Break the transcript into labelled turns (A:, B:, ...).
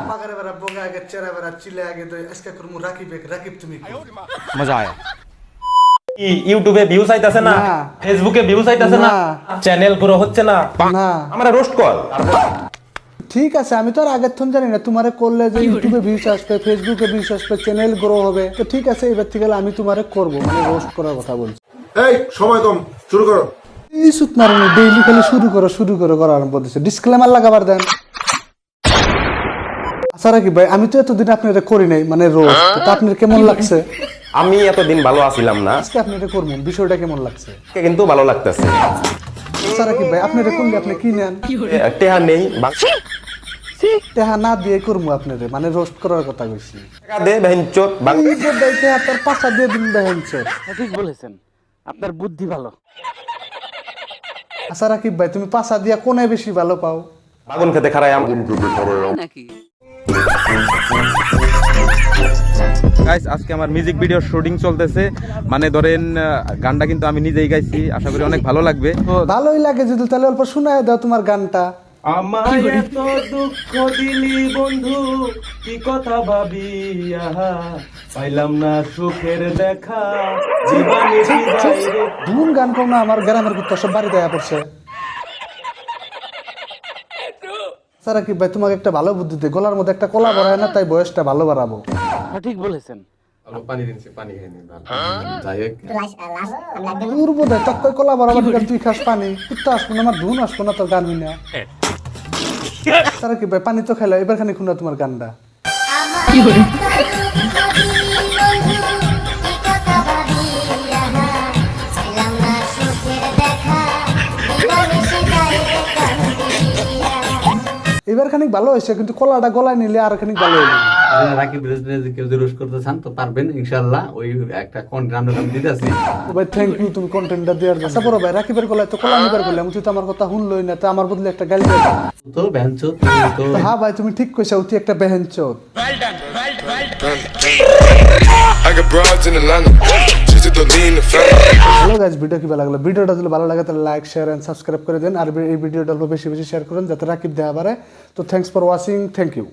A: পাগারে বেড়া বোগা আগে চেরা বেড়া চিলে আগে তো আজকে করমু রাকিব রাকিব তুমি
B: মজা আয়া ইউটিউবে ভিউজ আইতাছে না, ফেসবুকে ভিউজ আইতাছে না, চ্যানেল গ্রো হচ্ছে না, আমরা রোস্ট কর।
A: ঠিক আছে, আমি তো আর আগের থন জানি না তোমারে করলে যে ইউটিউবে ভিউজ আসবে, ফেসবুকে ভিউজ আসবে, চ্যানেল গ্রো হবে। তো ঠিক আছে, এবার থেকে আমি তোমারে করব, মানে রোস্ট করার কথা বলছি।
C: এই সময় কম, শুরু করো।
A: এই সুত মারুনি ডেইলি খালি শুরু করো করা আরম্ভ করতেছে। ডিসক্লেমার লাগাবার দেন। আচ্ছা রাকিব ভাই, আমি তো এতদিন আপনারে করি নাই, মানে রোস্ট, তো আপনার কেমন লাগছে?
B: আমি এতদিন ভালো আছিলাম না,
A: আজকে আপনারে করব, বিষয়টা কেমন লাগছে?
B: কিন্তু ভালো লাগতেছে।
A: আচ্ছা রাকিব ভাই, আপনারে করলে আপনি কি নেন?
B: টেহা নেই,
A: টেহা না দিয়ে করবো আপনারে, মানে রোস্ট করার কথা কইছি।
B: টাকা দে বেহেনচোদ
A: আপনার পাঁচটা দিয়ে দিন বেহেনচোদ।
D: ঠিক বলেছেন, আপনার বুদ্ধি ভালো।
A: আচ্ছা রাকিব ভাই, তুমি পাঁচা দিয়া কোনে বেশি ভালো পাও?
B: বাগুন খেতে খারাই
D: নাকি
E: গাইস, আজকে আমার মিউজিক ভিডিও শুটিং চলতেছে, মানে ধরেন গানটা কিন্তু আমি নিজেই গাইছি, আশা করি অনেক ভালো লাগবে।
A: ভালোই লাগে যদি, তাহলে অল্প শোনায় দাও তোমার গানটা।
B: আমার এত দুঃখ দিলি বন্ধু, কি কথা ভাবি আহা, পাইলাম না সুখের দেখা, জীবনে
A: ধুম গান কম না, আমার গ্রামের কুত্তা সব বাড়িতে আয়া পড়ছে। স্যার কি ভাই, তোমাকে একটা ভালো বুদ্ধি দিই, গলার মধ্যে একটা কলা বাড়ায় না, তাই বয়সটা ভালো বাড়াবো।
D: ঠিক বলেছেন।
A: কলা বাড়াবার তুই খাস পানি, কুত্তা আসবো না, আমার ধুন আসবো না, তোর গান হই না। স্যার কি ভাই, পানি তো খেলো, এবার খানি খুনা তোমার গানটা। এবার খানিক ভালো হয়েছে, কিন্তু কলাটা গলায় নিলে আর খানিক ভালো হইলো।
F: রাকিব ভাই কেউ যদি রোস্ট করতে চান তো পারবেন ইনশাআল্লাহ, ওই একটা কন্টেন্ট আমরা দিতেছি।
A: ভাই থ্যাংক ইউ, তুমি কন্টেন্টটা দেওয়ার জন্য। বড় ভাই, রাকিবের গলায় তো কলা নিবার বললাম, তুই তো আমার কথা শুনলই না, তো আমার বদলে একটা গালি দিল
F: তো বেহেনচোদ তো।
A: হ্যাঁ ভাই, তুমি ঠিক কইছো, তুই একটা বেহেনচোদ। হ্যালো গাইস, ভিডিও কি ভালো লাগলো? ভিডিওটা যদি ভালো লাগে তাহলে লাইক, শেয়ার এন্ড সাবস্ক্রাইব করে দেন, আর এই ভিডিওটা বেশি বেশি শেয়ার করুন যাতে রাকিব দেখা পারে। তো thanks for watching, thank you.